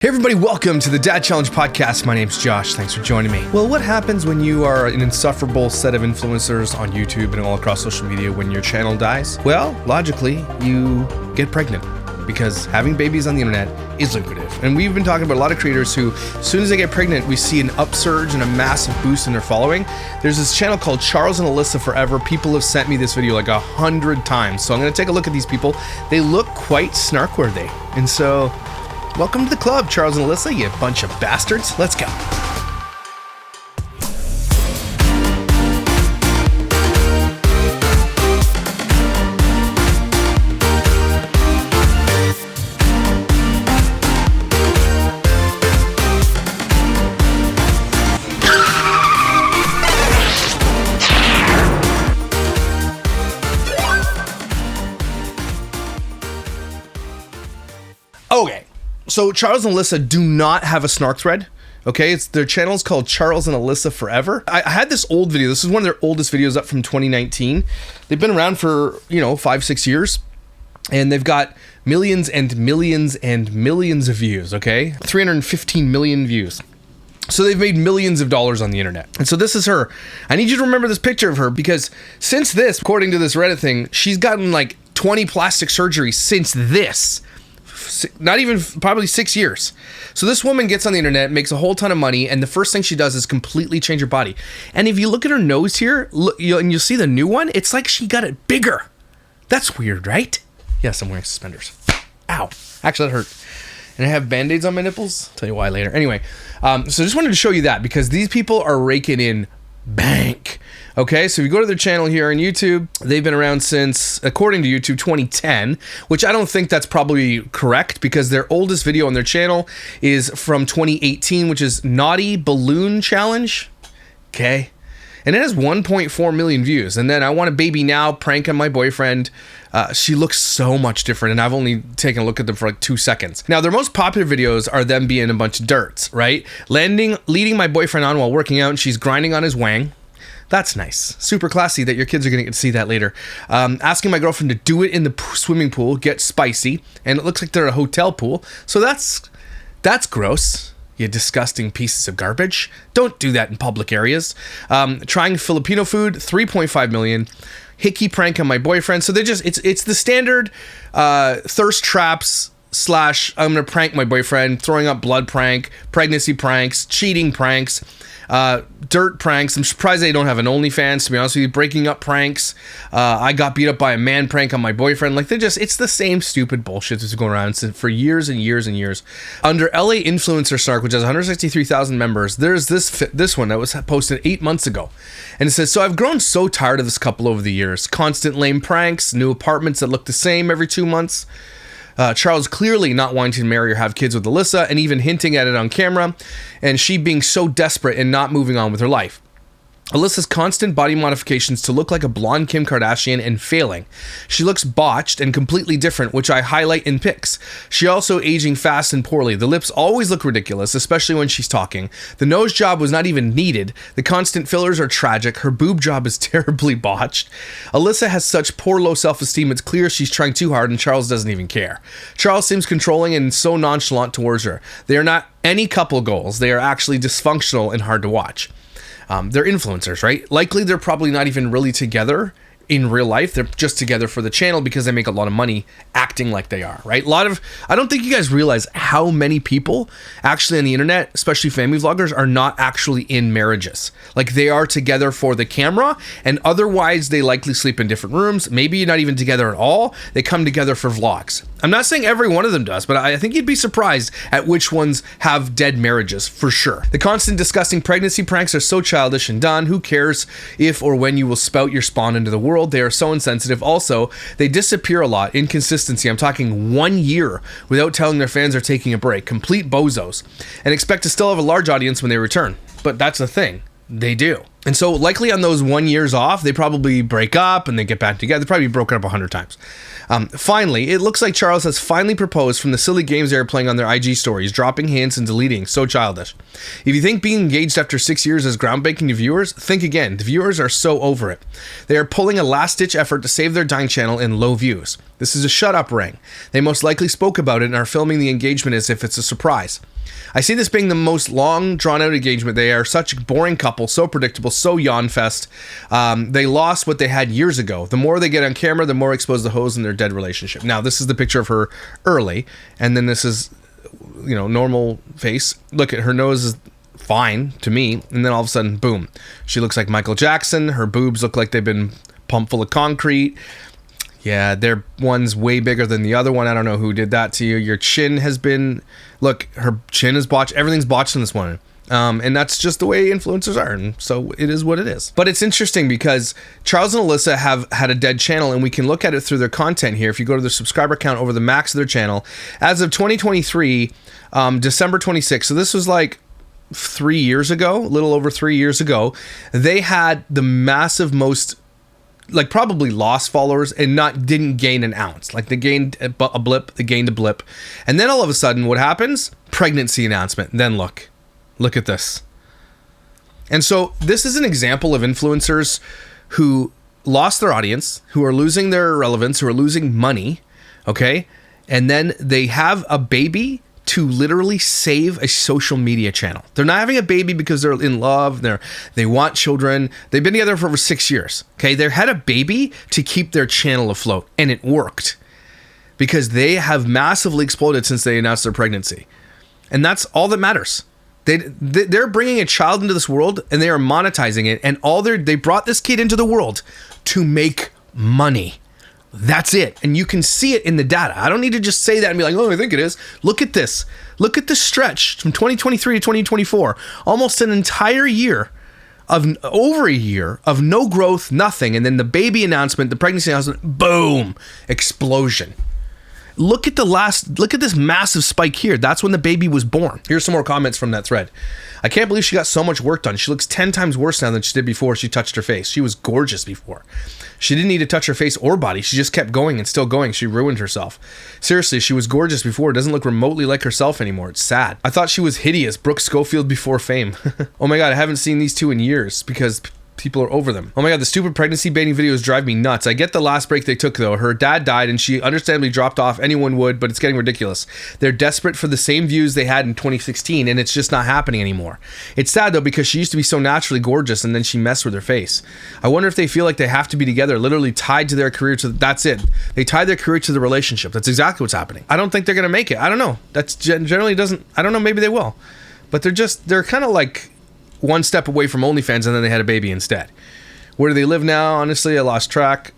Hey everybody, welcome to the Dad Challenge podcast. My name's Josh. Thanks for joining me. Well, what happens when you are an insufferable set of influencers on YouTube and all across social media when your channel dies? Well, logically, you get pregnant because having babies on the internet is lucrative. And we've been talking about a lot of creators who, as soon as they get pregnant, we see an upsurge and a massive boost in their following. There's this channel called Charles and Alyssa Forever. People have sent me this video like 100 times. So I'm going to take a look at these people. They look quite snark-worthy. And so, welcome to the club, Charles and Alyssa, you bunch of bastards. Let's go. Okay. So Charles and Alyssa do not have a snark thread. Okay, their channel is called Charles and Alyssa Forever. I had this old video. This is one of their oldest videos up from 2019. They've been around for, 5-6 years. And they've got millions and millions and millions of views, okay? 315 million views. So they've made millions of dollars on the internet. And so this is her. I need you to remember this picture of her because since this, according to this Reddit thing, she's gotten like 20 plastic surgeries since this. Not even probably 6 years. So this woman gets on the internet, makes a whole ton of money, and the first thing she does is completely change her body. And if you look at her nose here, and you'll see the new one, it's like she got it bigger. That's weird, right? Yes, I'm wearing suspenders. Ow. Actually, that hurt. And I have band-aids on my nipples. I'll tell you why later. Anyway, so just wanted to show you that because these people are raking in bank. Okay, so if you go to their channel here on YouTube, they've been around since, according to YouTube, 2010, which I don't think that's probably correct because their oldest video on their channel is from 2018, which is Naughty Balloon Challenge. Okay, and it has 1.4 million views. And then I Want a Baby Now, Prank on My Boyfriend. She looks so much different, and I've only taken a look at them for like 2 seconds. Now, their most popular videos are them being a bunch of dirts, right? Leading my boyfriend on while working out, and she's grinding on his wang. That's nice. Super classy that your kids are going to get to see that later. Asking my girlfriend to do it in the swimming pool, get spicy, and it looks like they're a hotel pool. So that's gross. You disgusting pieces of garbage. Don't do that in public areas. Trying Filipino food, 3.5 million. Hickey prank on my boyfriend. So it's the standard thirst traps / I'm gonna prank my boyfriend, throwing up blood prank, pregnancy pranks, cheating pranks, dirt pranks. I'm surprised they don't have an OnlyFans, to be honest with you. Breaking up pranks. I got beat up by a man prank on my boyfriend. Like it's the same stupid bullshit that's going around for years and years and years. Under LA Influencer Snark, which has 163,000 members, there's this one that was posted 8 months ago. And it says, so I've grown so tired of this couple over the years. Constant lame pranks, new apartments that look the same every 2 months. Charles clearly not wanting to marry or have kids with Alyssa and even hinting at it on camera, and she being so desperate and not moving on with her life. Alyssa's constant body modifications to look like a blonde Kim Kardashian and failing. She looks botched and completely different, which I highlight in pics. She also aging fast and poorly. The lips always look ridiculous, especially when she's talking. The nose job was not even needed. The constant fillers are tragic. Her boob job is terribly botched. Alyssa has such poor low self-esteem, it's clear she's trying too hard and Charles doesn't even care. Charles seems controlling and so nonchalant towards her. They are not any couple goals. They are actually dysfunctional and hard to watch. They're influencers, right? Likely they're probably not even really together in real life. They're just together for the channel because they make a lot of money acting like they are, right? I don't think you guys realize how many people actually on the internet, especially family vloggers, are not actually in marriages. Like they are together for the camera and otherwise they likely sleep in different rooms. Maybe you're not even together at all. They come together for vlogs. I'm not saying every one of them does, but I think you'd be surprised at which ones have dead marriages for sure. The constant disgusting pregnancy pranks are so childish and done. Who cares if or when you will spout your spawn into the world? They are so insensitive. Also, they disappear a lot. Inconsistency. I'm talking 1 year without telling their fans they're taking a break. Complete bozos. And expect to still have a large audience when they return. But that's the thing. They do. And so likely on those 1 years off, they probably break up and they get back together. They're probably broken up 100 times. Finally, it looks like Charles has finally proposed from the silly games they are playing on their IG stories, dropping hints and deleting. So childish. If you think being engaged after 6 years is groundbreaking to viewers, think again. The viewers are so over it. They are pulling a last-ditch effort to save their dying channel in low views. This is a shut-up ring. They most likely spoke about it and are filming the engagement as if it's a surprise. I see this being the most long, drawn-out engagement. They are such a boring couple, so predictable, so yawn-fest. They lost what they had years ago. The more they get on camera, the more exposed the hoes in their dead relationship. Now, this is the picture of her early, and then this is, you know, normal face. Look at her nose is fine to me, and then all of a sudden, boom. She looks like Michael Jackson. Her boobs look like they've been pumped full of concrete. Yeah, their one's way bigger than the other one. I don't know who did that to you. Your chin has been... Look, her chin is botched. Everything's botched in this one. And that's just the way influencers are. And so it is what it is. But it's interesting because Charles and Alyssa have had a dead channel, and we can look at it through their content here. If you go to their subscriber count over the max of their channel, as of 2023, December 26th, so this was like 3 years ago, a little over 3 years ago, they had the massive most... like probably lost followers and didn't gain an ounce. Like they gained a blip, they gained a blip. And then all of a sudden what happens? Pregnancy announcement. Then look at this. And so this is an example of influencers who lost their audience, who are losing their relevance, who are losing money. Okay. And then they have a baby to literally save a social media channel. They're not having a baby because they're in love. They want children. They've been together for over 6 years. Okay, they had a baby to keep their channel afloat, and it worked because they have massively exploded since they announced their pregnancy, and that's all that matters. They're bringing a child into this world, and they are monetizing it, and they brought this kid into the world to make money. That's it. And you can see it in the data. I don't need to just say that and be like, oh, I think it is. Look at this. Look at the stretch from 2023 to 2024. Almost an entire year over a year of no growth, nothing. And then the baby announcement, the pregnancy announcement, boom, explosion. Look at this massive spike here. That's when the baby was born. Here's some more comments from that thread. I can't believe she got so much work done. She looks 10 times worse now than she did before she touched her face. She was gorgeous before. She didn't need to touch her face or body. She just kept going and still going. She ruined herself. Seriously, she was gorgeous before. Doesn't look remotely like herself anymore. It's sad. I thought she was hideous. Brooke Schofield before fame. Oh my God, I haven't seen these two in years because people are over them. Oh my God, the stupid pregnancy baiting videos drive me nuts. I get the last break they took though. Her dad died and she understandably dropped off. Anyone would, but it's getting ridiculous. They're desperate for the same views they had in 2016 and it's just not happening anymore. It's sad though because she used to be so naturally gorgeous and then she messed with her face. I wonder if they feel like they have to be together, literally tied to their career that's it. They tie their career to the relationship. That's exactly what's happening. I don't think they're gonna make it. I don't know. That's generally doesn't, I don't know, maybe they will. But they're kind of like one step away from OnlyFans and then they had a baby instead. Where do they live now? Honestly, I lost track.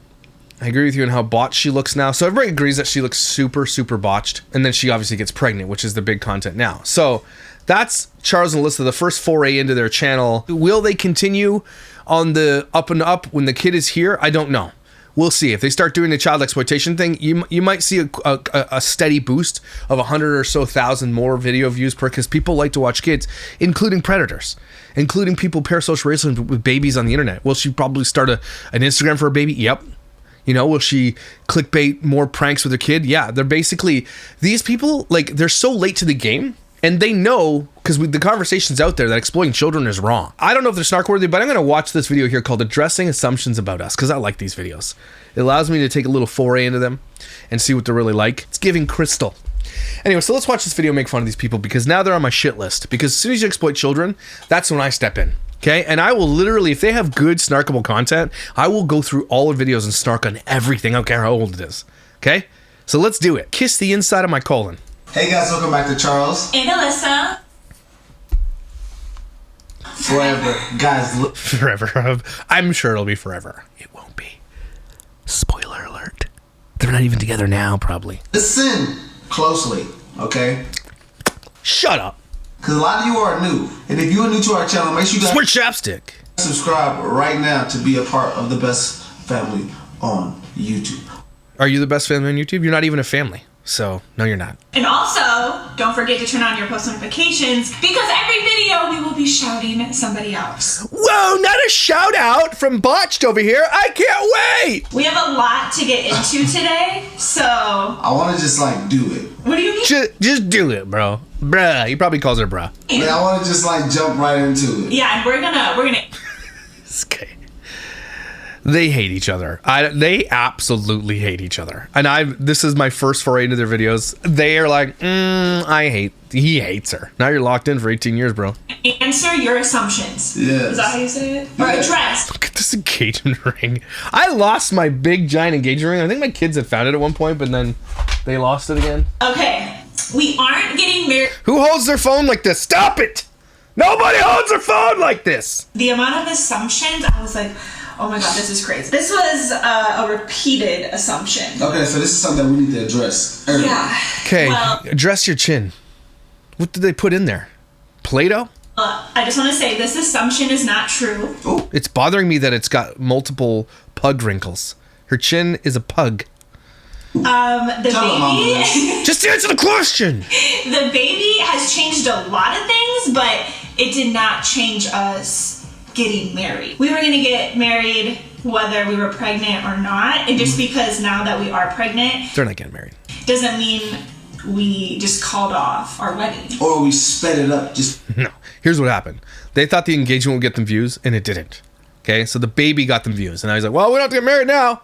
I agree with you on how botched she looks now. So everybody agrees that she looks super, super botched. And then she obviously gets pregnant, which is the big content now. So that's Charles and Alyssa, the first foray into their channel. Will they continue on the up and up when the kid is here? I don't know. We'll see. If they start doing the child exploitation thing, you might see a steady boost of 100 or so thousand more video views per, because people like to watch kids, including predators, including people parasocial relations with babies on the internet. Will she probably start an Instagram for a baby? Yep. You know, will she clickbait more pranks with her kid? Yeah. They're basically, these people, like, they're so late to the game. And they know, because the conversation's out there, that exploiting children is wrong. I don't know if they're snark worthy, but I'm going to watch this video here called Addressing Assumptions About Us, because I like these videos. It allows me to take a little foray into them and see what they're really like. It's giving crystal. Anyway, so let's watch this video and make fun of these people, because now they're on my shit list. Because as soon as you exploit children, that's when I step in. Okay? And I will literally, if they have good snarkable content, I will go through all the videos and snark on everything. I don't care how old it is. Okay? So let's do it. Kiss the inside of my colon. Hey guys, welcome back to Charles and Alyssa. Forever. Guys, look. Forever. I'm sure it'll be forever. It won't be. Spoiler alert. They're not even together now, probably. Listen closely, okay? Shut up. Because a lot of you are new. And if you are new to our channel, make sure you guys Switch chapstick. Subscribe right now to be a part of the best family on YouTube. Are you the best family on YouTube? You're not even a family. So, no, you're not. And also, don't forget to turn on your post notifications because every video we will be shouting at somebody else. Whoa, not a shout out from Botched over here. I can't wait. We have a lot to get into today, so... I want to just like do it. What do you mean? Just do it, bro. Bruh. He probably calls her bruh. But I want to just like jump right into it. Yeah, and we're gonna... Okay. They hate each other. They absolutely hate each other. And this is my first foray into their videos. They are like, he hates her. Now you're locked in for 18 years, bro. Answer your assumptions. Yes. Is that how you say it? Or address. Look at this engagement ring. I lost my big giant engagement ring. I think my kids had found it at one point, but then they lost it again. Okay. We aren't getting married. Who holds their phone like this? Stop it! Nobody holds their phone like this! The amount of assumptions, I was like, oh my god, this is crazy. This was a repeated assumption. Okay, so this is something that we need to address early. Yeah. Okay, Well, address your chin. What did they put in there? Play-Doh? I just want to say this assumption is not true. Oh, It's bothering me that it's got multiple pug wrinkles. Her chin is a pug. The Tell them, Mama baby, Liz. Just answer the question! the baby has changed a lot of things, but it did not change us getting married. We were going to get married whether we were pregnant or not, and just because now that we are pregnant They're not getting married. doesn't mean we just called off our wedding. or we sped it up just No. Here's what happened. They thought the engagement would get them views, and it didn't. Okay, so the baby got them views. And I was like, well, we don't have to get married now.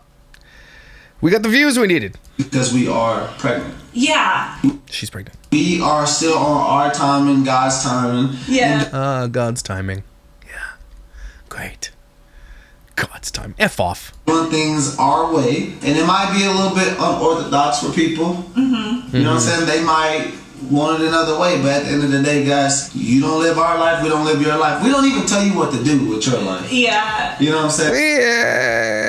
We got the views we needed. because we are pregnant. Yeah. She's pregnant. We are still on our timing, God's timing. Yeah. God's timing. Yeah. Great. God's time. F off. Doing things our way, and it might be a little bit unorthodox for people. Mm-hmm. You know what I'm saying? They might want it another way, but at the end of the day, guys, you don't live our life, we don't live your life. We don't even tell you what to do with your life. Yeah. You know what I'm saying?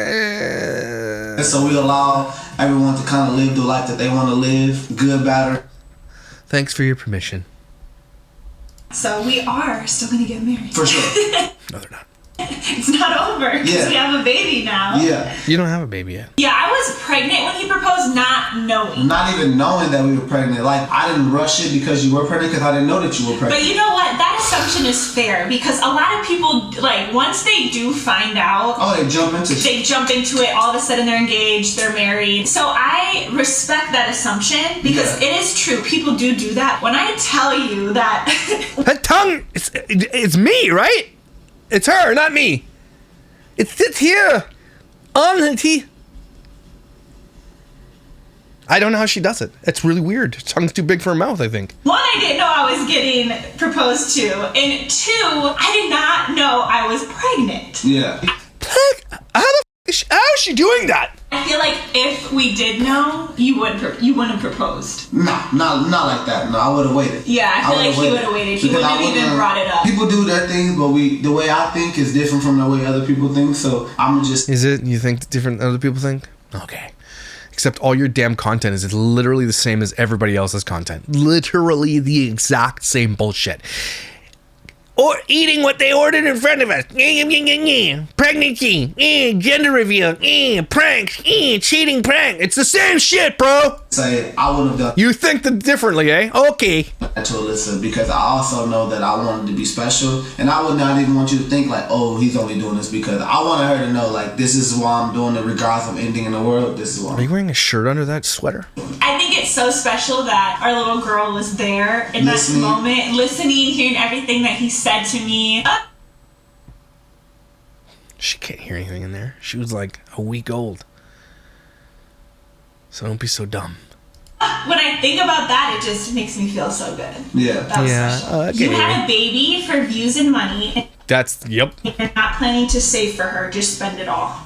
Yeah. And so we allow everyone to kind of live the life that they want to live, good, bad, or Thanks for your permission. So we are still going to get married. for sure. No, they're not. It's not over because Yeah. we have a baby now. Yeah. You don't have a baby yet. Yeah, I was pregnant when he proposed, not knowing. Not even knowing that we were pregnant. Like, I didn't rush it because you were pregnant because I didn't know that you were But pregnant. you know what? That assumption is fair because a lot of people, like, once they do find out, Oh, they jump into shit. they jump into it. All of a sudden, they're engaged, they're married. So I respect that assumption because Yeah. it is true. People do that. When I tell you that, That tongue, it's me, right? It's her, not me. It sits here on the teeth. I don't know how she does it. It's really weird. Her tongue's too big for her mouth, I think. one, I didn't know I was getting proposed to, and two, I did not know I was pregnant. Yeah. How is she doing that? I feel like if we did know, you wouldn't have proposed. Nah, not like that. No, I would have waited. Yeah, I feel like he would have waited. He Because wouldn't I have even wouldn't- brought it up. People do their things, but the way I think is different from the way other people think. So I'm just Is it? You think different than other people think? Okay. Except all your damn content is literally the same as everybody else's content. Literally the exact same bullshit. Or eating what they ordered in front of us. Pregnancy. Gender reveal. Pranks. Cheating prank. It's the same shit, bro. say I would have done You think differently, eh? Okay. that to Alyssa because I also know that I wanted to be special, and I would not even want you to think like, oh, he's only doing this because I wanted her to know like this is why I'm doing it, regardless of anything in the world. This is why. Are you wearing a shirt under that sweater? I think it's so special that our little girl was there in Listening. that moment, listening, hearing everything that he said to me. She can't hear anything in there. She was like a week old. So don't be so dumb. When I think about that, it just makes me feel so good. Yeah. That was special. okay. You had a baby for views and money, That's, yep. and you're not planning to save for her. Just spend it all.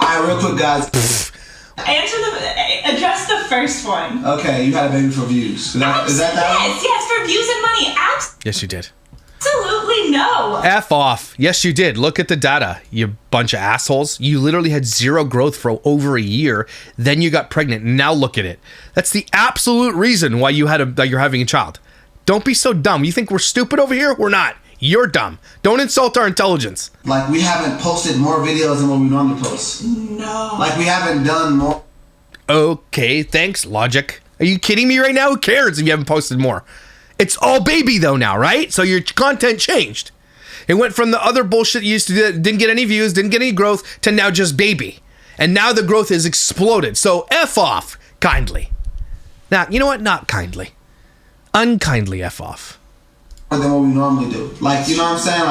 All right, real quick, guys. Address the first one. Okay, you had a baby for views. Is that Yes, for views and money. Yes, you did. Absolutely no. F off. Yes, you did. Look at the data, you bunch of assholes. You literally had zero growth for over a year. Then you got pregnant. Now look at it. That's the absolute reason why that you're having a child. Don't be so dumb. You think we're stupid over here? We're not. You're dumb. Don't insult our intelligence. Like we haven't posted more videos than what we normally post. No. Like we haven't done more. Okay, thanks, logic. Are you kidding me right now? Who cares if you haven't posted more? It's all baby though now, right? So your content changed. It went from the other bullshit you used to do that didn't get any views, didn't get any growth, to now just baby. And now the growth has exploded. So F off, kindly. Now, you know what? Not kindly. Unkindly F off. Than what we normally do. Like, you know what I'm saying?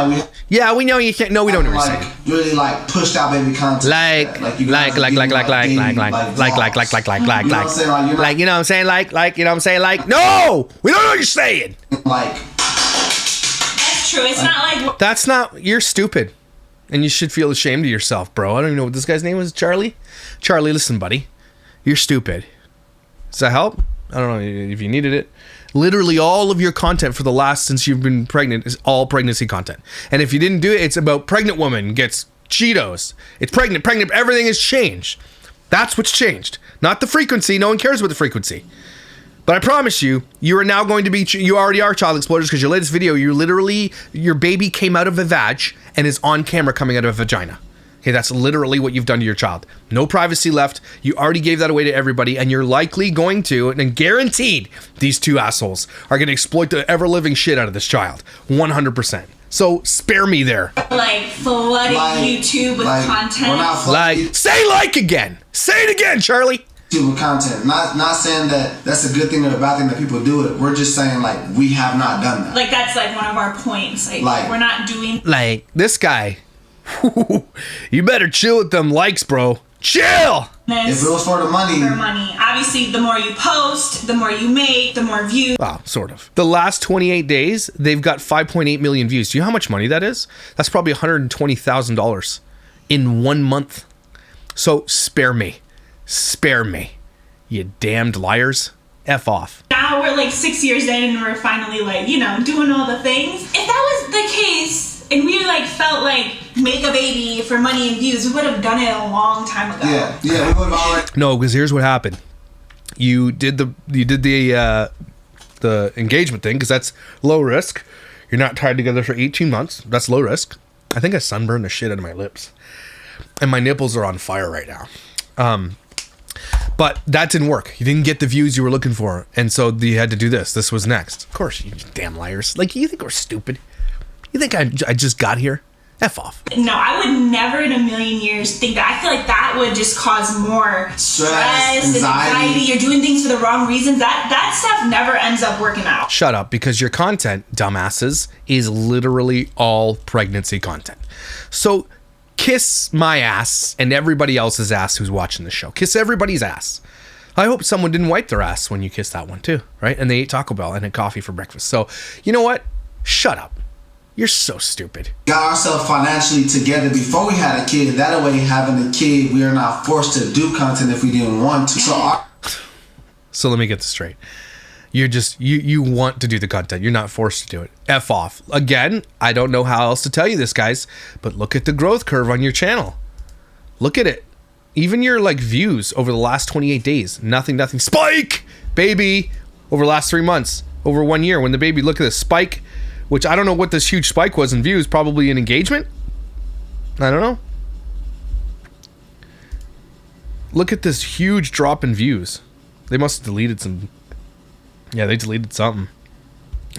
Like we know you can't. No, we don't know what you're saying. Really like pushed out baby content. Like, you know what I'm saying? Like, no! We don't know what you're saying! Like. That's true. It's not like... That's not... You're stupid. And you should feel ashamed of yourself, bro. I don't even know what this guy's name was. Charlie? Charlie, listen, buddy. You're stupid. Does that help? I don't know if you needed it. Literally all of your content for the last since you've been pregnant is all pregnancy content. And if you didn't do it, it's about pregnant woman gets Cheetos. It's pregnant. Everything has changed. That's what's changed. Not the frequency. No one cares about the frequency. But I promise you, you are now going to be, you already are child exploiters because your latest video, your baby came out of a vag and is on camera coming out of a vagina. Okay, that's literally what you've done to your child. No privacy left. You already gave that away to everybody, and you're likely going to, and guaranteed, these two assholes are going to exploit the ever-living shit out of this child. 100%. So spare me there. Like flooding YouTube with content. Say like again. Say it again, Charlie. With content. Not saying that that's a good thing or a bad thing that people do it. We're just saying like we have not done that. Like that's like one of our points. Like we're not doing. Like this guy. You better chill with them likes, bro. Chill! If it was for the money. For money. Obviously, the more you post, the more you make, the more views. Wow, sort of. The last 28 days, they've got 5.8 million views. Do you know how much money that is? That's probably $120,000 in 1 month. So spare me. Spare me. You damned liars. F off. Now we're like 6 years in and we're finally like, doing all the things. If that was the case, and we like felt like make a baby for money and views, we would have done it a long time ago. Yeah, we would have already. No, because here's what happened. You did the engagement thing because that's low risk. You're not tied together for 18 months. That's low risk. I think I sunburned the shit out of my lips, and my nipples are on fire right now. But that didn't work. You didn't get the views you were looking for, and so you had to do this. This was next. Of course, you damn liars. Like, you think we're stupid? You think I just got here? F off. No, I would never in a million years think that. I feel like that would just cause more stress, anxiety. You're doing things for the wrong reasons. That stuff never ends up working out. Shut up, because your content, dumbasses, is literally all pregnancy content. So kiss my ass and everybody else's ass who's watching the show. Kiss everybody's ass. I hope someone didn't wipe their ass when you kissed that one too, right? And they ate Taco Bell and had coffee for breakfast. So you know what? Shut up. You're so stupid. Got ourselves financially together before we had a kid. That way, having a kid, we are not forced to do content if we didn't want to. So let me get this straight. You're just, you want to do the content. You're not forced to do it. F off. Again, I don't know how else to tell you this, guys, but look at the growth curve on your channel. Look at it. Even your like views over the last 28 days. Nothing. Spike! Baby! Over the last 3 months. Over 1 year. When the baby, look at this spike. Which I don't know what this huge spike was in views. Probably an engagement. I don't know. Look at this huge drop in views. They must have deleted some. Yeah, they deleted something.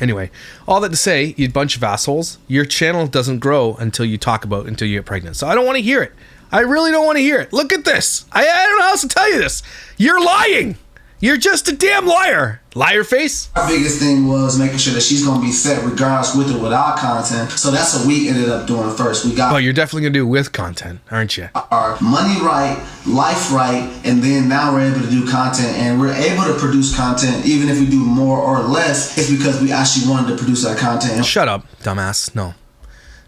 Anyway, all that to say, you bunch of assholes, your channel doesn't grow until you get pregnant. So I don't want to hear it. I really don't want to hear it. Look at this. I don't know how else to tell you this. You're lying. You're just a damn liar. Liar face. Our biggest thing was making sure that she's going to be set regardless with or without content. So that's what we ended up doing first. Oh, you're definitely going to do with content, aren't you? Our money right, life right, and then now we're able to do content. And we're able to produce content even if we do more or less. It's because we actually wanted to produce our content. Shut up, dumbass. No.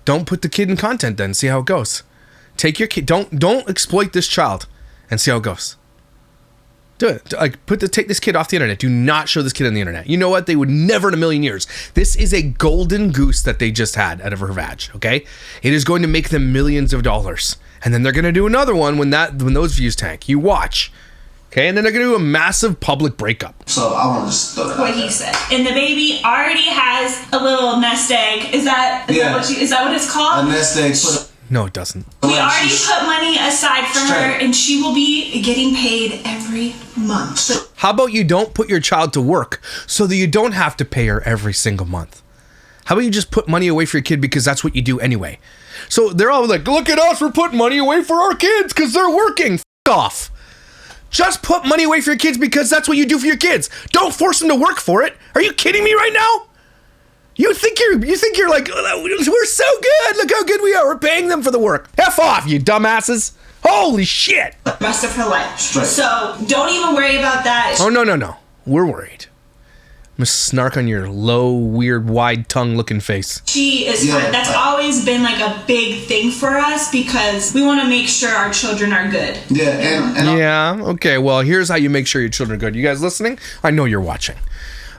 Don't put the kid in content then. See how it goes. Take your kid. Don't exploit this child and see how it goes. Do it. Like, take this kid off the internet. Do not show this kid on the internet. You know what? They would never in a million years. This is a golden goose that they just had out of her vag, okay? It is going to make them millions of dollars. And then they're going to do another one when those views tank. You watch. Okay? And then they're going to do a massive public breakup. So I want to just throw that what he said. And the baby already has a little nest egg. Is that what it's called? A nest egg. No, it doesn't. We We already put money aside for her, and she will be getting paid every month. So How about you don't put your child to work so that you don't have to pay her every single month? How about you just put money away for your kid because that's what you do anyway? So they're all like, look at us, we're putting money away for our kids because they're working. F*** off. Just put money away for your kids because that's what you do for your kids. Don't force them to work for it. Are you kidding me right now? You think you're like, we're so good. Look how good we are. We're paying them for the work. F off, you dumbasses. Holy shit. the rest of her life. Straight. So don't even worry about that. Oh, no. We're worried. I'm gonna snark on your low, weird, wide tongue looking face. She is fine. That's always been like a big thing for us because we want to make sure our children are good. Yeah, and Yeah, okay, well, here's how you make sure your children are good. You guys listening? I know you're watching.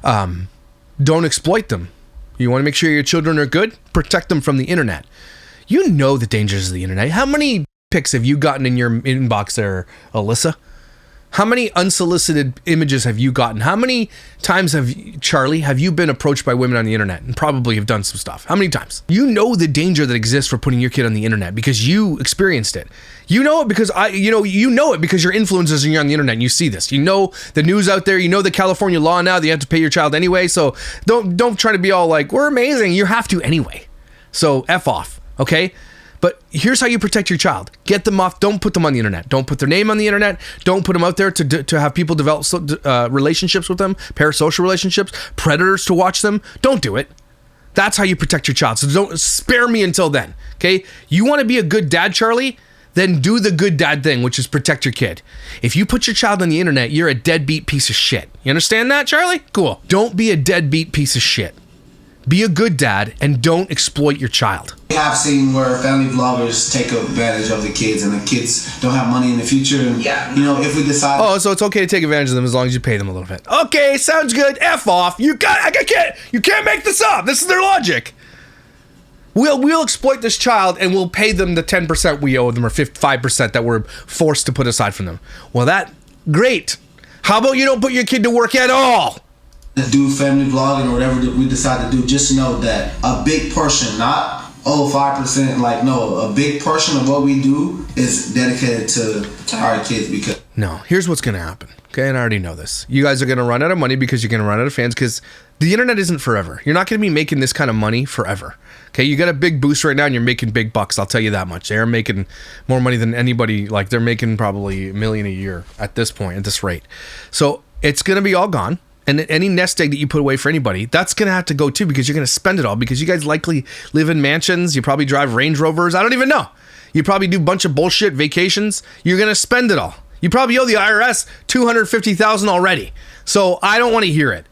Don't exploit them. You want to make sure your children are good? Protect them from the internet. You know the dangers of the internet. How many pics have you gotten in your inbox there, Alyssa? How many unsolicited images have you gotten? How many times Charlie, have you been approached by women on the internet and probably have done some stuff? How many times? You know the danger that exists for putting your kid on the internet because you experienced it. You know it because you know it because you're influencers and you're on the internet and you see this. You know the news out there. You know the California law now that you have to pay your child anyway. So don't try to be all like, we're amazing. You have to anyway. So F off, okay? But here's how you protect your child. Get them off. Don't put them on the internet. Don't put their name on the internet. Don't put them out there to have people develop relationships with them, parasocial relationships, predators to watch them. Don't do it. That's how you protect your child. So don't spare me until then, okay? You want to be a good dad, Charlie? Then do the good dad thing, which is protect your kid. If you put your child on the internet, you're a deadbeat piece of shit. You understand that, Charlie? Cool. Don't be a deadbeat piece of shit. Be a good dad and don't exploit your child. we have seen where family vloggers take advantage of the kids, and the kids don't have money in the future. And you know, if we decide, so it's okay to take advantage of them as long as you pay them a little bit. Okay, sounds good. F off. You can't make this up. This is their logic. We'll exploit this child and we'll pay them the 10% we owe them or 5% that we're forced to put aside from them. Well, great. How about you don't put your kid to work at all? do family vlogging or whatever that we decide to do, just know that a big portion, not 5%, like no, a big portion of what we do is dedicated to our kids. Because no, here's what's gonna happen. Okay, and I already know this. You guys are gonna run out of money because you're gonna run out of fans because the internet isn't forever. You're not gonna be making this kind of money forever. Okay, you got a big boost right now and you're making big bucks. I'll tell you that much. They're making more money than anybody. Like they're making probably $1 million a year at this point, at this rate. So it's gonna be all gone. And any nest egg that you put away for anybody, that's going to have to go too because you're going to spend it all because you guys likely live in mansions. You probably drive Range Rovers. I don't even know. You probably do a bunch of bullshit vacations. You're going to spend it all. You probably owe the IRS $250,000 already. So I don't want to hear it.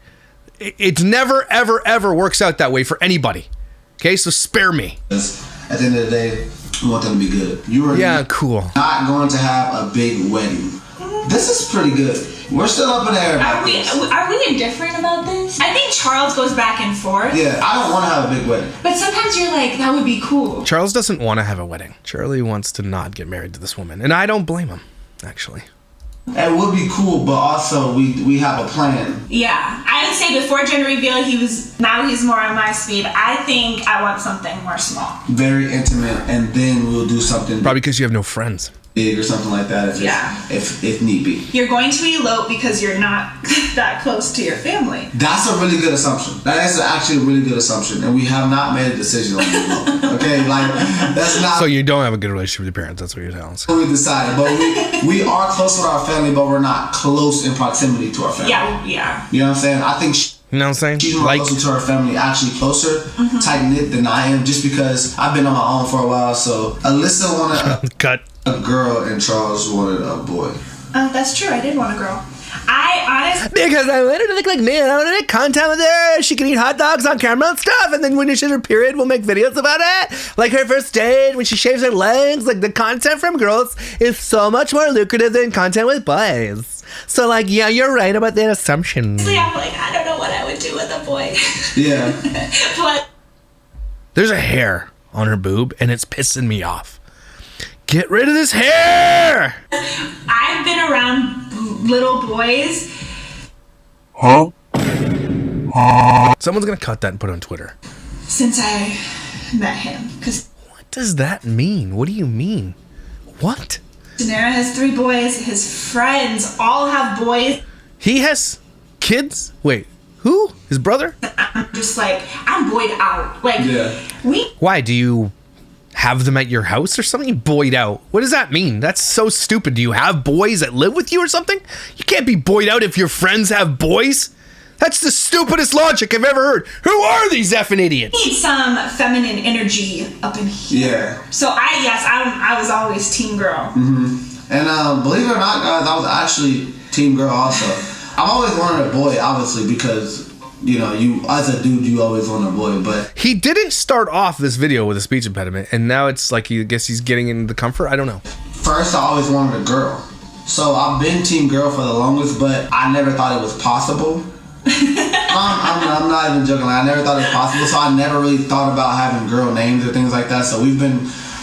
It's never, ever, ever works out that way for anybody. Okay, so spare me. at the end of the day, we want them to be good. You are cool. Not going to have a big wedding. This is pretty good. We're still up in the air. Are we indifferent about this? I think Charles goes back and forth. Yeah, I don't want to have a big wedding. But sometimes you're like, that would be cool. Charles doesn't want to have a wedding. Charlie wants to not get married to this woman. And I don't blame him, actually. It would be cool, but also we have a plan. Yeah, I would say before gender reveal, he's more on my speed. I think I want something more small. Very intimate, and then we'll do something probably because you have no friends. Big or something like that if need be. You're going to elope because you're not that close to your family. That's a really good assumption. That is actually a really good assumption, and we have not made a decision on elope. Okay, like that's not. So you don't have a good relationship with your parents. That's what you're telling us. We decided, but we are close with our family, but we're not close in proximity to our family. Yeah. You know what I'm saying? I think. You know what I'm saying? She's more closer to her family, actually closer, tight-knit than I am, just because I've been on my own for a while. So Alyssa wanted a girl and Charles wanted a boy. That's true. I did want a girl. I honestly... Because I wanted to look like me and I wanted to content with her. She can eat hot dogs on camera and stuff. And then when she's her period, we'll make videos about it. Like her first date, when she shaves her legs. Like the content from girls is so much more lucrative than content with boys. So like, yeah, you're right about that assumption. I'm like, I don't know what I would do with a boy. Yeah. But there's a hair on her boob and it's pissing me off. Get rid of this hair! I've been around little boys. Huh? Someone's gonna cut that and put it on Twitter. Since I met him. Because does that mean? What do you mean? What? Daenerys has 3 boys. His friends all have boys. He has kids? Wait, who? His brother? I'm just like, I'm boyed out. Like, Why, do you have them at your house or something? Boyed out. What does that mean? That's so stupid. Do you have boys that live with you or something? You can't be boyed out if your friends have boys. That's the stupidest logic I've ever heard. Who are these effing idiots? need some feminine energy up in here. Yeah. So I was always team girl. And believe it or not, guys, I was actually team girl also. I've always wanted a boy, obviously, because, you know, you as a dude, you always want a boy, but... He didn't start off this video with a speech impediment, and now it's like, I guess he's getting into the comfort? I don't know. First, I always wanted a girl. So I've been team girl for the longest, but I never thought it was possible. I'm not even joking. Like, I never thought it was possible, so I never really thought about having girl names or things like that. So we've been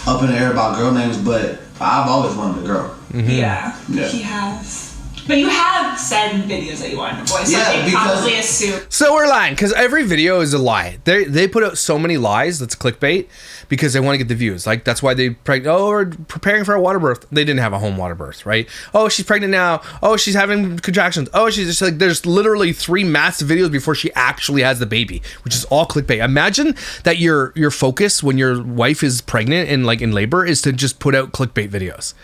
up in the air about girl names, but I've always wanted a girl. Yeah, he has. But you have said in videos that you wanted a boy, so they probably assume. So we're lying, because every video is a lie. They put out so many lies that's clickbait because they want to get the views. Like, that's why we're preparing for a water birth. They didn't have a home water birth, right? Oh, she's pregnant now. Oh, she's having contractions. Oh, she's just like, there's literally 3 massive videos before she actually has the baby, which is all clickbait. Imagine that your focus when your wife is pregnant and like in labor is to just put out clickbait videos.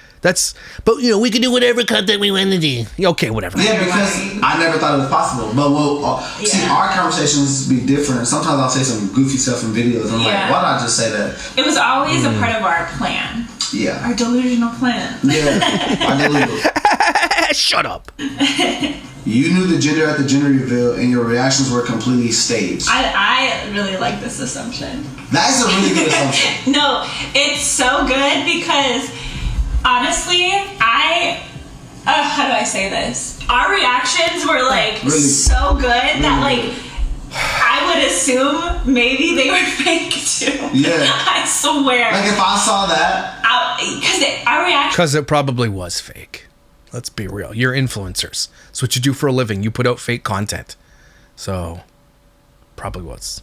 But you know, we can do whatever content we want to do. Okay, whatever. Yeah, because I never thought it was possible. But see, our conversations be different. Sometimes I'll say some goofy stuff in videos. I'm like, why did I just say that? It was always a part of our plan. Yeah. Our delusional plan. Yeah, our delusional. Shut up. You knew the gender at the gender reveal, and your reactions were completely staged. I really like this assumption. That's a really good assumption. No, it's so good because honestly, how do I say this? Our reactions were like really, so good that like I would assume maybe they were fake too. Yeah. I swear. Like if I saw that, our reaction. Because it probably was fake. Let's be real. You're influencers. That's what you do for a living. You put out fake content. So, probably was.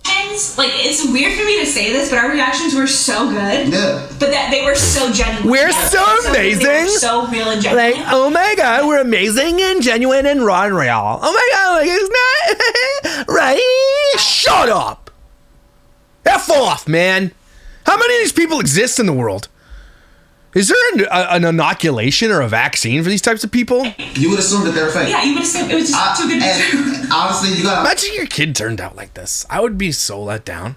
Like, it's weird for me to say this, but our reactions were so good. Yeah. But that they were so genuine. We're so amazing. They were so real and genuine. Like, oh my god, we're amazing and genuine and raw and real. Oh my god, like, it's not right. Shut up. F off, man. How many of these people exist in the world? Is there an inoculation or a vaccine for these types of people? You would assume that they're fake. Yeah, you would assume it was just too good to be true. Honestly, you gotta imagine your kid turned out like this. I would be so let down.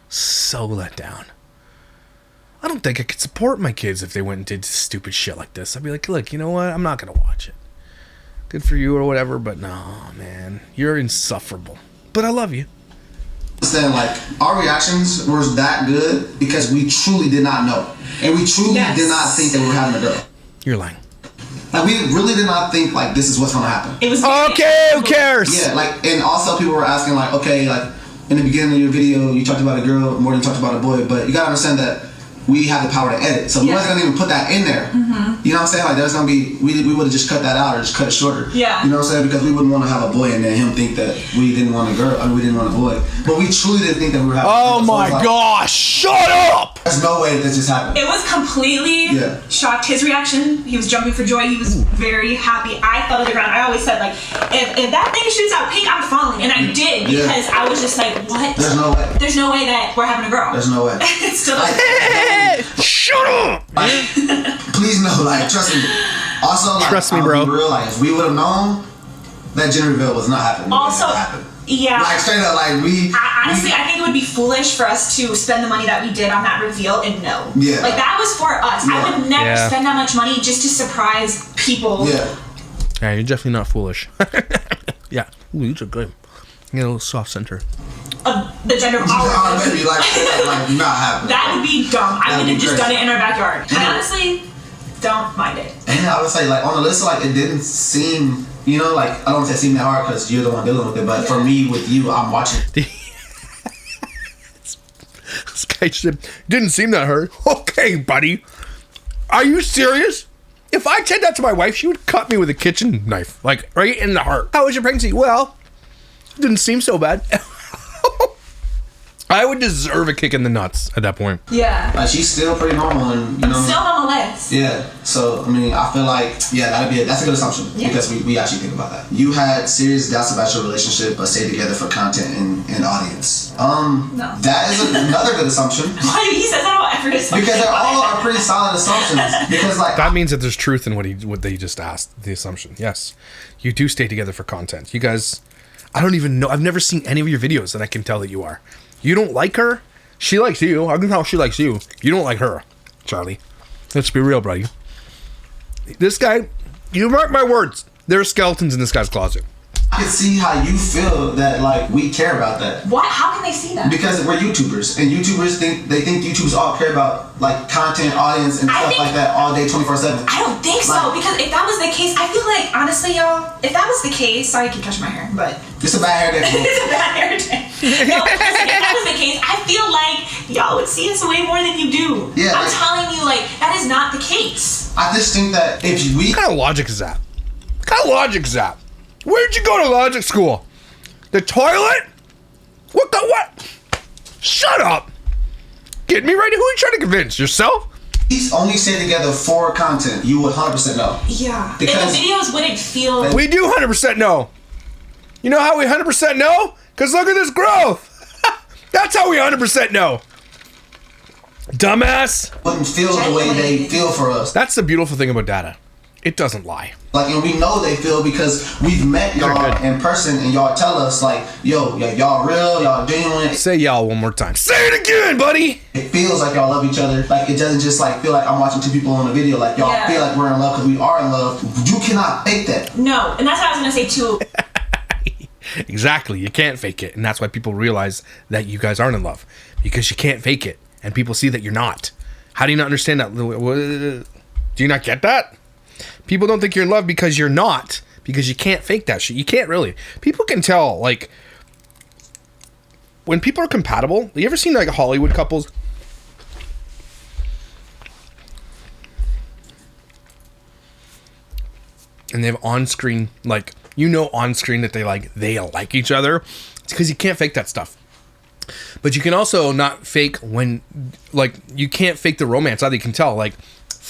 So let down. I don't think I could support my kids if they went and did stupid shit like this. I'd be like, look, you know what? I'm not gonna watch it. Good for you or whatever, but no, man. You're insufferable. But I love you. Saying like our reactions were that good because we truly did not know, and we truly did not think that we were having a girl. You're lying. Like we really did not think like this is what's gonna happen. It was okay. Who cares? Yeah, like, and also people were asking like, okay, like in the beginning of your video you talked about a girl more than you talked about a boy, but you gotta understand that we have the power to edit, so we wasn't gonna even put that in there. You know what I'm saying? Like there's gonna be we would have just cut that out or just cut it shorter. Yeah. You know what I'm saying? Because we wouldn't want to have a boy and then him think that we didn't want a girl. I mean, we didn't want a boy, but we truly didn't think that we were having. Oh a girl. my gosh! Shut up! There's no way that this just happened. It was completely shocked. His reaction, he was jumping for joy. He was very happy. I fell to the ground. I always said like, if that thing shoots out pink, I'm falling, and I did because I was just like, what? There's no way. There's no way that we're having a girl. There's no way. It's still. Shut up! Like, please no, like trust me. Also, like, trust me, bro. Be real, like if we would have known that gender reveal was not happening. Also, yeah. Like straight up, like honestly, I think it would be foolish for us to spend the money that we did on that reveal and no. Yeah. Like that was for us. Yeah. I would never spend that much money just to surprise people. Yeah. Yeah, you're definitely not foolish. Yeah. Ooh, these are good. You get a little soft center. The gender of our maybe like not happening. That would be dumb. I would have just done it in our backyard. I honestly don't mind it. And I would say like on the list, like it didn't seem, you know, like I don't want to say seem that hard because you're the one dealing with it, but for me with you, I'm watching. This guy said, didn't seem that hard. Okay, buddy. Are you serious? If I said that to my wife, she would cut me with a kitchen knife, like right in the heart. How was your pregnancy? Well, didn't seem so bad. would deserve a kick in the nuts at that point. Yeah. Like, she's still pretty normal, and you know. Still nonetheless. Yeah. So I mean, I feel like that's a good assumption because we actually think about that. You had serious doubts about your relationship, but stayed together for content and audience. No. That is another good assumption. Why he says that about every assumption? Because they're all are pretty solid assumptions. Because like that means that there's truth in what they just asked. The assumption, yes, you do stay together for content. You guys, I don't even know. I've never seen any of your videos, and I can tell that you are. You don't like her. She likes you. I can tell she likes you. You don't like her, Charlie. Let's be real, buddy. This guy, you mark my words. There are skeletons in this guy's closet. I can see how you feel that like we care about that. What? How can they see that? Because we're YouTubers, and YouTubers think YouTubers all care about like content, audience, and stuff like that all day, 24/7. I don't think so, because if that was the case, I feel like honestly, y'all, if that was the case, sorry, I keep touching my hair, but it's a bad hair day. it's a bad hair day. No, listen, if that was the case, I feel like y'all would see us way more than you do. Yeah, I'm telling you, like that is not the case. I just think that if we What kind of logic is that? What kind of logic is that? Where'd you go to logic school? The toilet? What the what? Shut up! Get me ready. Who are you trying to convince? Yourself? he's only stay together for content, you would 100% know. Yeah. Because the videos wouldn't feel. We do 100% know. You know how we 100% know? Because look at this growth. That's how we 100% know. Dumbass. Wouldn't feel the way they feel for us. That's the beautiful thing about data. It doesn't lie. Like, and we know they feel because we've met y'all in person, and y'all tell us like, yo, y'all real, y'all genuine. Say y'all one more time. Say it again, buddy. It feels like y'all love each other. Like, it doesn't just like feel like I'm watching two people on a video. Like, y'all feel like we're in love because we are in love. You cannot fake that. No, and that's what I was gonna say too. Exactly. You can't fake it. And that's why people realize that you guys aren't in love. Because you can't fake it. And people see that you're not. How do you not understand that? Do you not get that? People don't think you're in love because you're not. Because you can't fake that shit. You can't really. People can tell, like, when people are compatible. You ever seen, like, Hollywood couples? And they have on-screen, like, you know on-screen that they like each other. It's because you can't fake that stuff. But you can also not fake when, like, you can't fake the romance either. You can tell, like,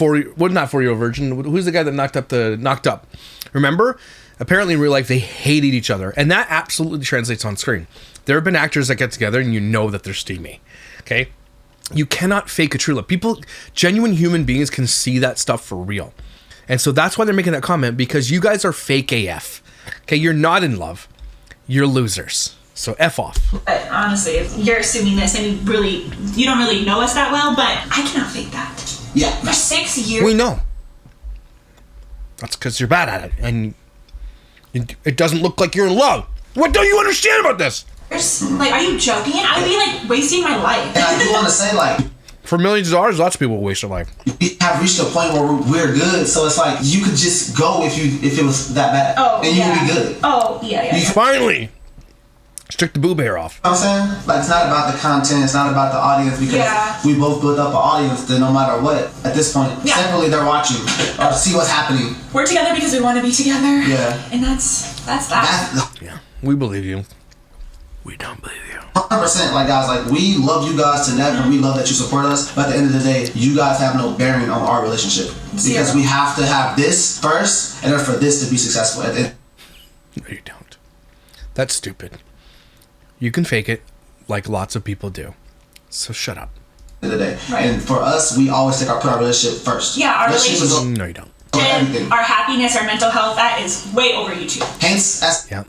not 4-year-old virgin. Who's the guy that knocked up? Remember? Apparently in real life they hated each other, and that absolutely translates on screen. There have been actors that get together and you know that they're steamy. Okay? You cannot fake a true love. People, genuine human beings can see that stuff for real. And so that's why they're making that comment, because you guys are fake AF. Okay? You're not in love. You're losers. So F off. But honestly, if you're assuming this and you don't really know us that well, but I cannot fake that. Yeah. For 6 years. We know. That's because you're bad at it. And it doesn't look like you're in love. What don't you understand about this? Like, are you joking? I would be like wasting my life. And I do want to say, like, for millions of dollars, lots of people waste their life. we have reached a point where we're good, so it's like you could just go if it was that bad, and you would be good. Oh yeah. Finally, stick the boob hair off. You know what I'm saying? Like, it's not about the content, it's not about the audience, because we both built up an audience that no matter what, at this point, simply they're watching or see what's happening. We're together because we want to be together. Yeah. And that's that. Yeah, we believe you. We don't believe you. 100%, like, guys, like, we love you guys to death, and we love that you support us, but at the end of the day, you guys have no bearing on our relationship. Because we have to have this first, in order for this to be successful. No, you don't. That's stupid. You can fake it like lots of people do. So shut up. At the end of the day. Right. And for us, we always put our relationship first. Yeah, our relationship. No, you don't. And our happiness, our mental health, that is way over YouTube. Hence, that's... Yeah.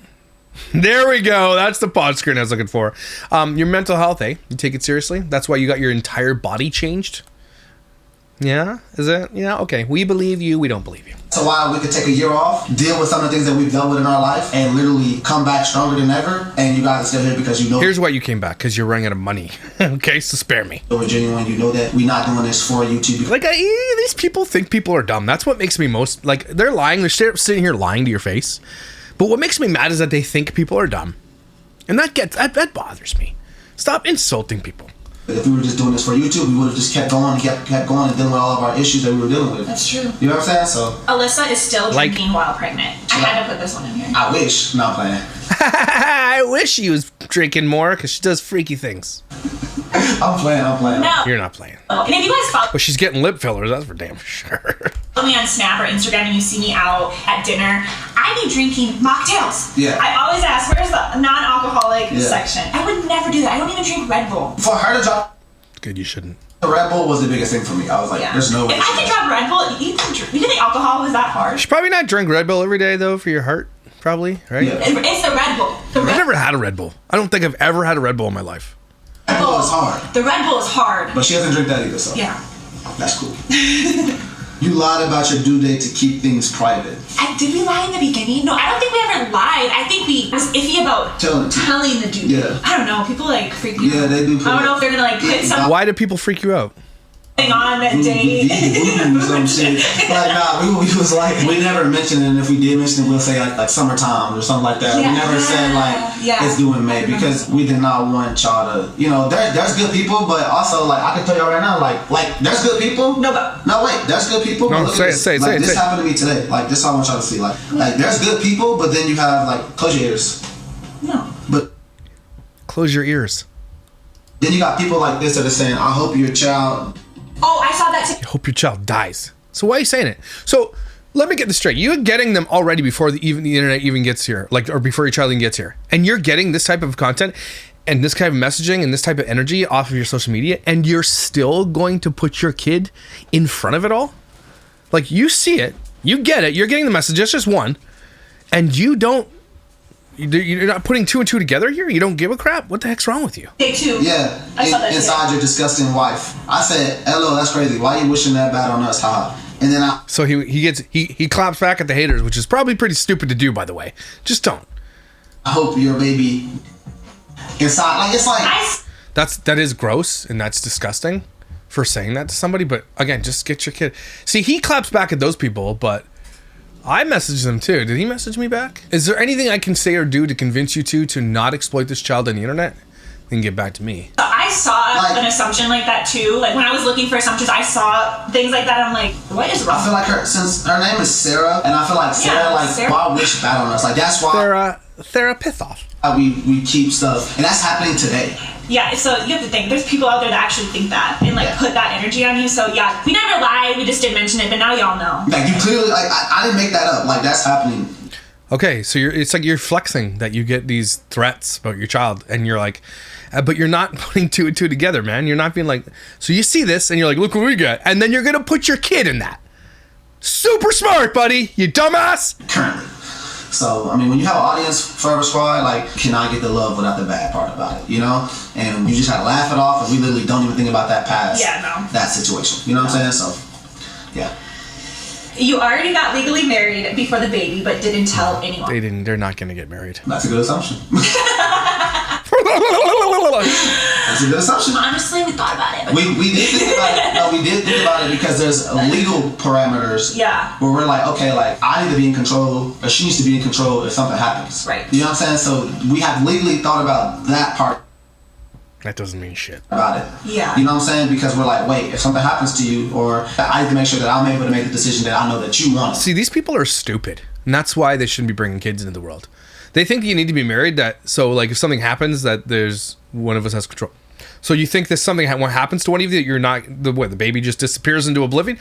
There we go. That's the pod screen I was looking for. Your mental health, You take it seriously? That's why you got your entire body changed? Yeah? Is it? Yeah? Okay. We believe you. We don't believe you. So while we could take a year off, deal with some of the things that we've dealt with in our life, and literally come back stronger than ever, and you guys are still here because you know... Here's why you came back. Because you're running out of money. Okay? So spare me. We're genuine. You know that we're not doing this for YouTube. Like, these people think people are dumb. That's what makes me most... Like, they're lying. They're sitting here lying to your face. But what makes me mad is that they think people are dumb. And that bothers me. Stop insulting people. If we were just doing this for YouTube, we would have just kept going and kept going and dealing with all of our issues that we were dealing with. That's true. You know what I'm saying? So Alyssa is still drinking while pregnant. I had to put this one in here. I wish. No, I'm playing. I wish she was drinking more because she does freaky things. I'm playing. No. You're not playing. Oh, and if you guys follow But she's getting lip fillers, that's for damn sure. me on Snap or Instagram and you see me out at dinner, I be drinking mocktails. Yeah. I always ask, where's the non-alcoholic section? I would never do that. I don't even drink Red Bull. For her to drop Good, you shouldn't. the Red Bull was the biggest thing for me. I was like, there's no way. If I could drop Red Bull, you think alcohol was that hard? You should probably not drink Red Bull every day, though, for your heart. Probably, right? Yeah. It's the Red Bull. I've never had a Red Bull. I don't think I've ever had a Red Bull in my life. Red Bull is hard. The Red Bull is hard. But she doesn't drink that either, so. Yeah. That's cool. You lied about your due date to keep things private. Did we lie in the beginning? No, I don't think we ever lied. I think we was iffy about telling the dude. Yeah. I don't know. People like freak me out. Yeah, they do. I don't know if they're gonna like put something Why do people freak you out? on that date. Some shit. Like, nah, we was like, we never mentioned it, and if we did mention it, we'll say like summertime or something like that. Yeah. We never said like it's due in May because we did not want y'all to, there's good people, but also like I can tell y'all right now, like there's good people. No, wait, there's good people. No, but look say at it, say it, like, say it, this say it. happened to me today. Like this, I want y'all to see. Like there's good people, but then you have like close your ears. No. But Close your ears. then you got people like this that are saying, I hope your child. Oh, I saw that too. I hope your child dies. So why are you saying it? So let me get this straight. You're getting them already before the internet even gets here, or before your child even gets here, and you're getting this type of content and this kind of messaging and this type of energy off of your social media, and you're still going to put your kid in front of it all. Like, you see it, you get it, you're getting the message. It's just one, and you don't. You're not putting two and two together here? You don't give a crap? What the heck's wrong with you? Day two. Yeah, I saw that inside your disgusting wife. I said, hello, that's crazy. Why you wishing that bad on us? Haha. And then So he claps back at the haters, which is probably pretty stupid to do, by the way. Just don't. I hope your baby inside, like it's like That is gross and that's disgusting for saying that to somebody. But again, just get your kid. See, he claps back at those people, but I messaged them too. Did he message me back? Is there anything I can say or do to convince you to not exploit this child on the internet? Then get back to me. I saw an assumption like that too. Like when I was looking for assumptions, I saw things like that. I'm like, what is wrong? I feel like since her name is Sarah, and I feel like Sarah, why wish bad on us? Like that's why Therapithoff. we keep stuff, and that's happening today. Yeah, so you have to think, there's people out there that actually think that and like put that energy on you. So yeah, we never lied, we just didn't mention it, but now y'all know. Like you clearly, like I didn't make that up. Like that's happening. Okay, so it's like you're flexing that you get these threats about your child, and you're like, but you're not putting two and two together, man. You're not being like, so you see this, and you're like, look what we got, and then you're gonna put your kid in that. Super smart, buddy, you dumbass. Currently. So, I mean, when you have an audience, Forever Squad, like, cannot get the love without the bad part about it, And you just had to laugh it off, and we literally don't even think about that past that situation. You know what I'm saying? So, yeah. You already got legally married before the baby, but didn't tell anyone. They're not gonna get married. That's a good assumption. That's a good assumption. Honestly, we thought about it. But We did think about it. No, we did think about it because there's legal parameters. Yeah. Where we're like, okay, like I need to be in control, or she needs to be in control if something happens. Right. You know what I'm saying? So we have legally thought about that part. That doesn't mean shit. About it. Yeah. You know what I'm saying? Because we're like, wait, if something happens to you, or I need to make sure that I'm able to make the decision that I know that you want. See, these people are stupid, and that's why they shouldn't be bringing kids into the world. They think that you need to be married, so like if something happens, that there's one of us has control. So you think that something happens to one of you, that you're not, the baby just disappears into oblivion?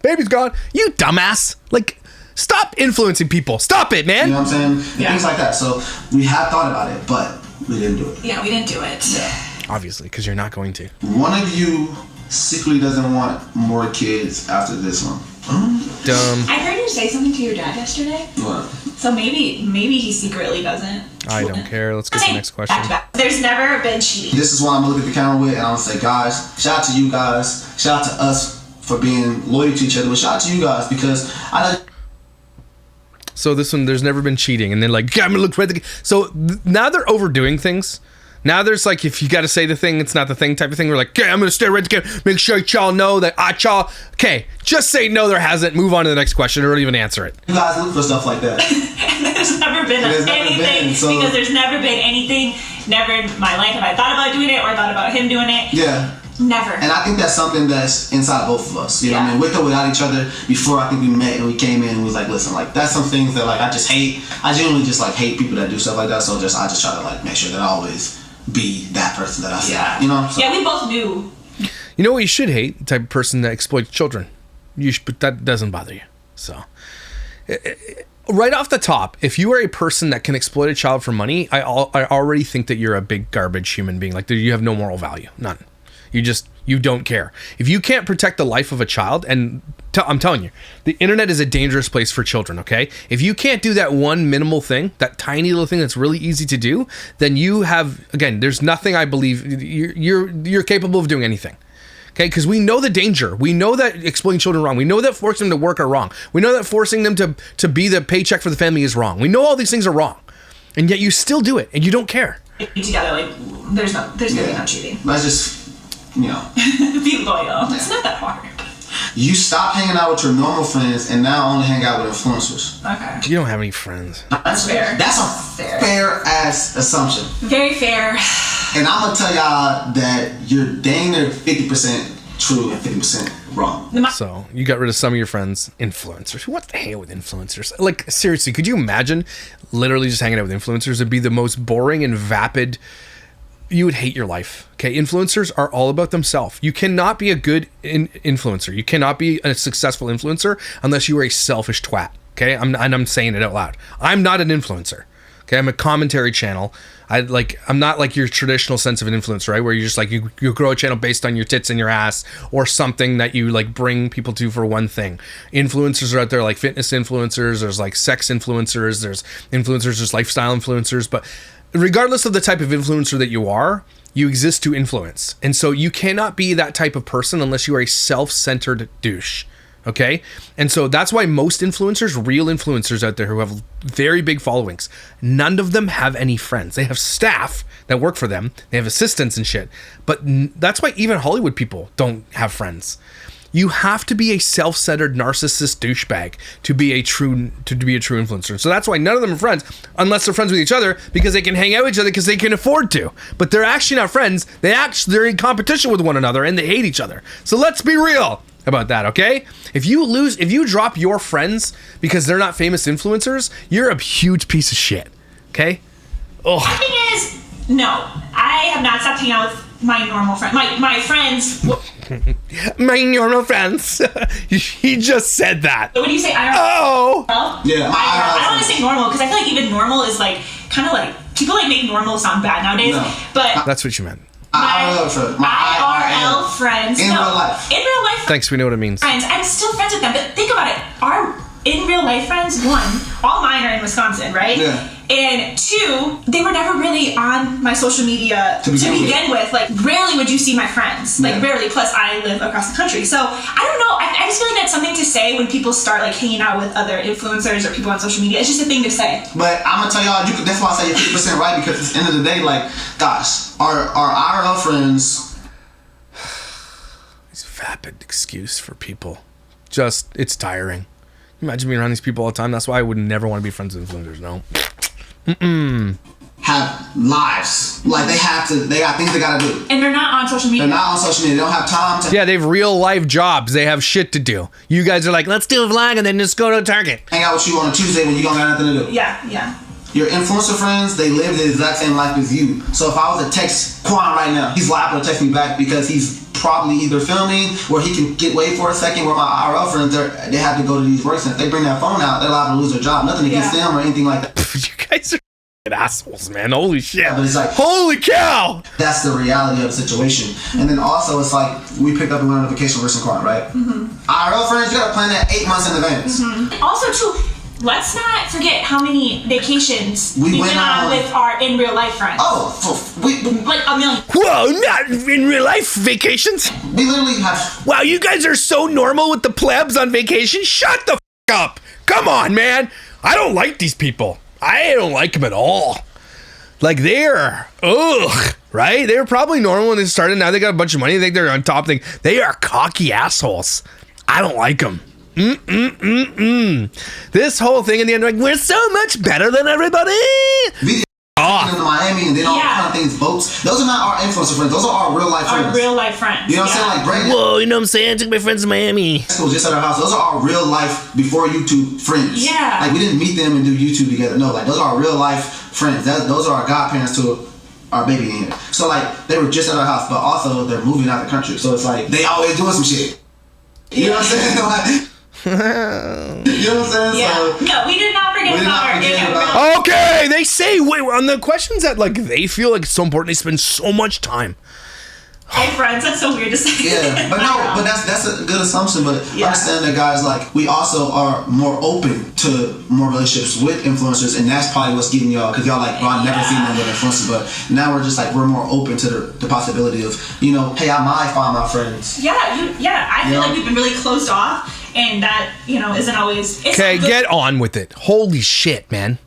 Baby's gone. You dumbass. Like, stop influencing people. Stop it, man. You know what I'm saying? Yeah. Things like that. So we have thought about it, but we didn't do it. Yeah, we didn't do it. Yeah. Obviously, because you're not going to. One of you secretly doesn't want more kids after this one. Dumb. I heard you say something to your dad yesterday. What? So maybe he secretly doesn't. I don't care. Let's get to the next question. Back. There's never been cheating. This is what I'm gonna look at the camera with, and I'm gonna say, guys, shout out to you guys. Shout out to us for being loyal to each other. But shout out to you guys because I know. So this one, there's never been cheating, and then like, I'm gonna look right. So now they're overdoing things. Now there's like, if you got to say the thing, it's not the thing type of thing. We're like, okay, I'm going to stay right to camera. Make sure y'all know that y'all. Okay, just say no, there hasn't. Move on to the next question, or don't even answer it. You guys look for stuff like that. There's never been anything because there's never been anything. Never in my life have I thought about doing it or thought about him doing it. Yeah. Never. And I think that's something that's inside both of us. You know what I mean? With or without each other. Before I think we met and we came in and we was like, listen, like that's some things that like I just hate. I genuinely just like hate people that do stuff like that. So I just try to like make sure that I always be that person that I feel. Yeah. You know? So. Yeah, we both knew. You know what you should hate? The type of person that exploits children. But that doesn't bother you. So, right off the top, if you are a person that can exploit a child for money, I already think that you're a big garbage human being. Like, you have no moral value. None. You don't care. If you can't protect the life of a child, and I'm telling you, the internet is a dangerous place for children, okay? If you can't do that one minimal thing, that tiny little thing that's really easy to do, then you have, again, there's nothing I believe, you're capable of doing anything. Okay, because we know the danger. We know that exploiting children is wrong. We know that forcing them to work are wrong. We know that forcing them to be the paycheck for the family is wrong. We know all these things are wrong. And yet you still do it, and you don't care. Together, like, there's gonna be no cheating. That's just, you know. Be loyal. It's not that hard. You stop hanging out with your normal friends and now only hang out with influencers. Okay. You don't have any friends. That's fair. That's a fair ass assumption. Very fair. And I'm gonna tell y'all that you're dang near 50% true and 50% wrong. So you got rid of some of your friends, influencers. What the hell with influencers? Like, seriously, could you imagine literally just hanging out with influencers? It'd be the most boring and vapid. You would hate your life. Okay, influencers are all about themselves. You cannot be a good influencer. You cannot be a successful influencer unless you are a selfish twat. Okay, I'm saying it out loud. I'm not an influencer. Okay, I'm a commentary channel. I'm not like your traditional sense of an influencer, right? Where you're just like you grow a channel based on your tits and your ass or something that you like bring people to for one thing. Influencers are out there like fitness influencers. There's like sex influencers. There's influencers. There's lifestyle influencers. But regardless of the type of influencer that you are, you exist to influence. And so you cannot be that type of person unless you are a self-centered douche. Okay? And so that's why most influencers, real influencers out there who have very big followings, none of them have any friends. They have staff that work for them. They have assistants and shit. But that's why even Hollywood people don't have friends. You have to be a self-centered narcissist douchebag to be a true influencer. So that's why none of them are friends unless they're friends with each other because they can hang out with each other because they can afford to. But they're actually not friends. They're in competition with one another and they hate each other. So let's be real about that, okay? If you drop your friends because they're not famous influencers, you're a huge piece of shit. Okay? Oh. The thing is, no, I have not stopped hanging out with my normal friends. My friends. My normal friends. He just said that. When you say IRL, oh, yeah, I don't want to say normal because I feel like even normal is like kind of like people like make normal sound bad nowadays. No. But that's what you meant. IRL friends. In real life. In real life. Thanks, we know what it means. Friends. I'm still friends with them, but think about it. Our in real life friends, one, all mine are in Wisconsin, right? Yeah. And two, they were never really on my social media to begin with. Like, rarely would you see my friends. Like, rarely. Plus, I live across the country. So, I don't know. I just feel like that's something to say when people start, like, hanging out with other influencers or people on social media. It's just a thing to say. But I'm going to tell y'all, that's why I say you're 50% right, because at the end of the day, like, gosh, our IRL friends... It's a vapid excuse for people. Just, it's tiring. Imagine being around these people all the time. That's why I would never want to be friends with influencers. No. Have lives. Like, they got things they gotta do. And they're not on social media. They're not on social media. They don't have time to... Yeah, they have real life jobs. They have shit to do. You guys are like, let's do a vlog and then just go to Target. Hang out with you on a Tuesday when you don't got nothing to do. Yeah. Your influencer friends, they live the exact same life as you. So if I was to text Quan right now, he's liable to text me back because he's probably either filming where he can get away for a second, where my IRL friends, they have to go to these works, and if they bring that phone out, they're liable to lose their job. Nothing against them or anything like that. You guys are assholes, man. Holy shit. Yeah, but it's like, holy cow! That's the reality of the situation. And then also, it's like, we picked up a notification for Quan, right? IRL friends, you gotta plan that 8 months in advance. Also, too, let's not forget how many vacations we went on with our in real life friends. Oh, like a million. Whoa, not in real life vacations? We literally have... Wow, you guys are so normal with the plebs on vacation? Shut the f*** up. Come on, man. I don't like these people. I don't like them at all. Like, they're, right? They were probably normal when they started. Now they got a bunch of money. They think they're on top thing. They are cocky assholes. I don't like them. This whole thing in the end, like, we're so much better than everybody. in Miami and then all kind of things, boats. Those are not our influencer friends. Those are our real life friends. Our real life friends. You know what I'm saying? Like, Brandon. Whoa, you know what I'm saying? I took my friends to Miami. School just at our house. Those are our real life before YouTube friends. Yeah. Like, we didn't meet them and do YouTube together. No, like, those are our real life friends. Those are our godparents to our baby in here. So, like, they were just at our house, but also they're moving out the country. So it's like they always doing some shit. You know what I'm saying? Like, you know what I'm saying? Yeah. So, No, we did not forget about our Okay, they say, wait, on the questions that, like, they feel like it's so important, they spend so much time. Hey friends, that's so weird to say. yeah, but no, but that's a good assumption. But understand that, guys, like, we also are more open to more relationships with influencers, and that's probably what's getting y'all, because y'all like, bro, I've never seen them with influencers, but now we're just like, we're more open to the possibility of, you know, hey, I might find my friends. Yeah, I feel like we've been really closed off, and that, you know, isn't always. Okay, get on with it. Holy shit, man.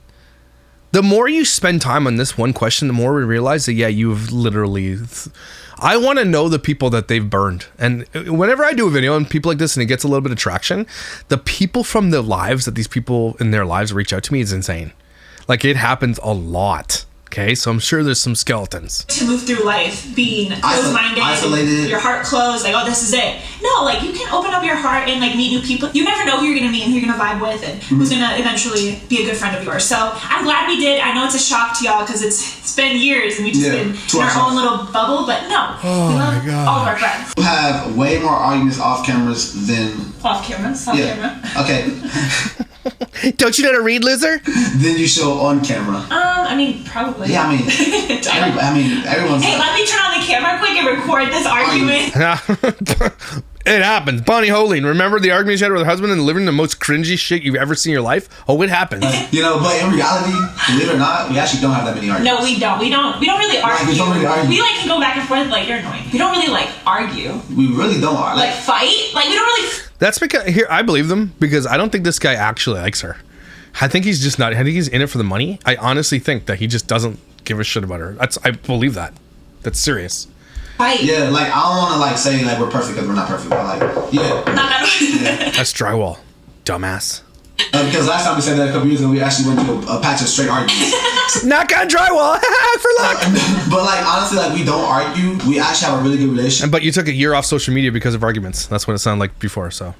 The more you spend time on this one question, the more we realize that, yeah, you've literally... I want to know the people that they've burned. And whenever I do a video and people like this and it gets a little bit of traction, the people from the lives that these people in their lives reach out to me is insane. Like, it happens a lot. Okay, so I'm sure there's some skeletons. To move through life being closed-minded, isolated, your heart closed, like, oh, this is it. No, like, you can open up your heart and, like, meet new people. You never know who you're gonna meet and who you're gonna vibe with and who's gonna eventually be a good friend of yours. So I'm glad we did. I know it's a shock to y'all because it's been years and we just been in our own little bubble, but no, we love all of our friends. We have way more arguments off cameras than off camera. Okay. Don't you know how to read, loser? Then you show on camera. I mean, probably. Yeah, everyone's. Hey, let me turn on the camera quick and record this argument. It happens. Bonnie Holing, remember the argument she had with her husband and living the most cringy shit you've ever seen in your life? Oh, it happens. You know, but in reality, believe it or not, we actually don't have that many arguments. No, we don't. We don't really argue. We don't really argue. We, like, can go back and forth, like, you're annoying. We don't really, like, argue. We really don't argue. Like, fight? Like, we don't really... That's because, here, I believe them because I don't think this guy actually likes her. I think he's just not, I think he's in it for the money. I honestly think that he just doesn't give a shit about her. I believe that. That's serious. Fight. Yeah, like, I don't want to, like, say, like, we're perfect because we're not perfect, but, like, yeah. That's drywall. Dumbass. Because last time we said that a couple years ago, we actually went to a patch of straight arguments. Knock on drywall for luck. But, like, honestly, like, we don't argue. We actually have a really good relationship. But you took a year off social media because of arguments. That's what it sounded like before, so.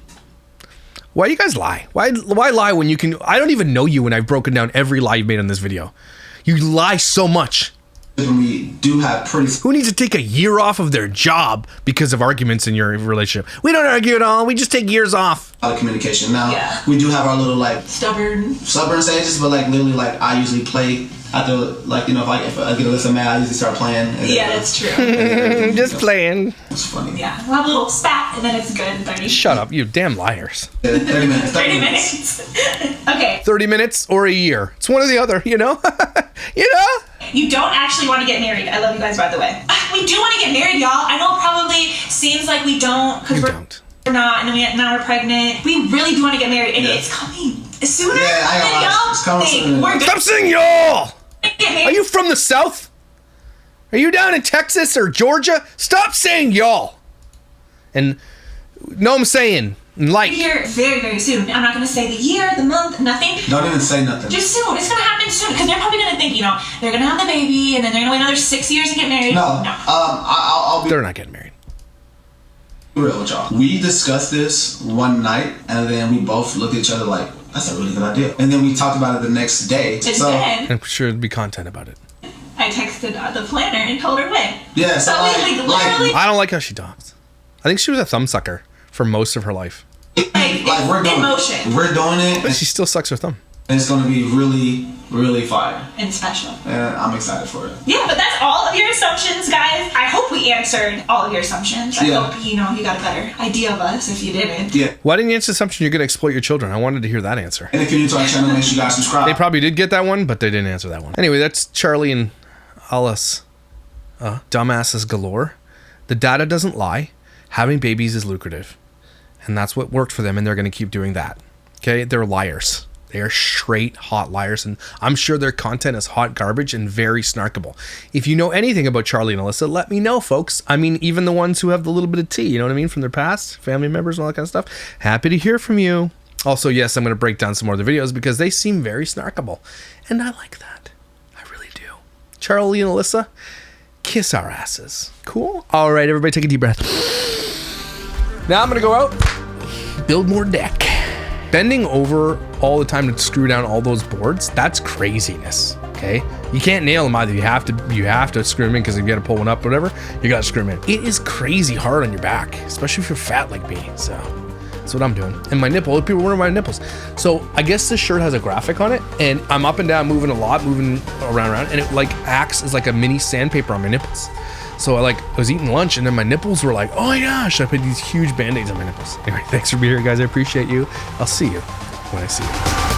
Why you guys lie? Why lie when you can... I don't even know you when I've broken down every lie you made on this video. You lie so much. We do have pretty... Who needs to take a year off of their job because of arguments in your relationship? We don't argue at all. We just take years off. A lot of communication. Now, we do have our little, like... Stubborn stages, but, like, literally, like, I usually play... After, like, you know, if I get Alyssa mad, I usually start playing. Yeah, that's true. Just playing. It's funny. Yeah, we'll have a little spat, and then it's good in 30. Shut up, you damn liars. 30 minutes. 30 minutes. Okay. 30 minutes or a year. It's one or the other, you know? You know? You don't actually want to get married. I love you guys, by the way. We do want to get married, y'all. I know it probably seems like we don't. You don't. We're not, and now we're pregnant. We really do want to get married, and it's coming sooner than y'all think. We're Stop saying y'all! Are you from the South? Are you down in Texas or Georgia? Stop saying y'all. And no, I'm saying like. Here very, very soon. I'm not going to say the year, the month, nothing. Don't even say nothing. Just soon. It's going to happen soon. Because they're probably going to think, you know, they're going to have the baby and then they're going to wait another 6 years and get married. No. I'll be They're not getting married. real with y'all. We discussed this one night and then we both looked at each other like, that's a really good idea. And then we talked about it the next day. I'm sure there'd be content about it. I texted the planner and told her when. Yeah, so we literally... I don't like how she talks. I think she was a thumb sucker for most of her life. Like we're doing motion. We're doing it. But she still sucks her thumb. And it's going to be really, really fire. And special. And I'm excited for it. Yeah, but that's all of your assumptions, guys. I hope we answered all of your assumptions. I hope, you know, you got a better idea of us if you didn't. Yeah. Why didn't you answer the assumption you're going to exploit your children? I wanted to hear that answer. And if you're new to our channel, make sure you guys subscribe. They probably did get that one, but they didn't answer that one. Anyway, that's Charlie and Alyssa. Dumbasses galore. The data doesn't lie. Having babies is lucrative. And that's what worked for them, and they're going to keep doing that. Okay? They're liars. They are straight hot liars, and I'm sure their content is hot garbage and very snarkable. If you know anything about Charlie and Alyssa, let me know, folks. I mean, even the ones who have the little bit of tea, you know what I mean, from their past, family members and all that kind of stuff. Happy to hear from you. Also, yes, I'm going to break down some more of the videos because they seem very snarkable, and I like that. I really do. Charlie and Alyssa, kiss our asses. Cool? All right, everybody take a deep breath. Now I'm gonna go out, build more deck. Bending over all the time to screw down all those boards, that's craziness, okay? You can't nail them either. You have to screw them in, because if you gotta pull one up or whatever, you gotta screw them in. It is crazy hard on your back, especially if you're fat like me, so that's what I'm doing. And my nipple, people wonder my nipples. So I guess this shirt has a graphic on it, and I'm up and down moving a lot, moving around, and it like acts as like a mini sandpaper on my nipples. So I was eating lunch, and then my nipples were like, oh my gosh, I put these huge band-aids on my nipples. Anyway, thanks for being here, guys. I appreciate you. I'll see you when I see you.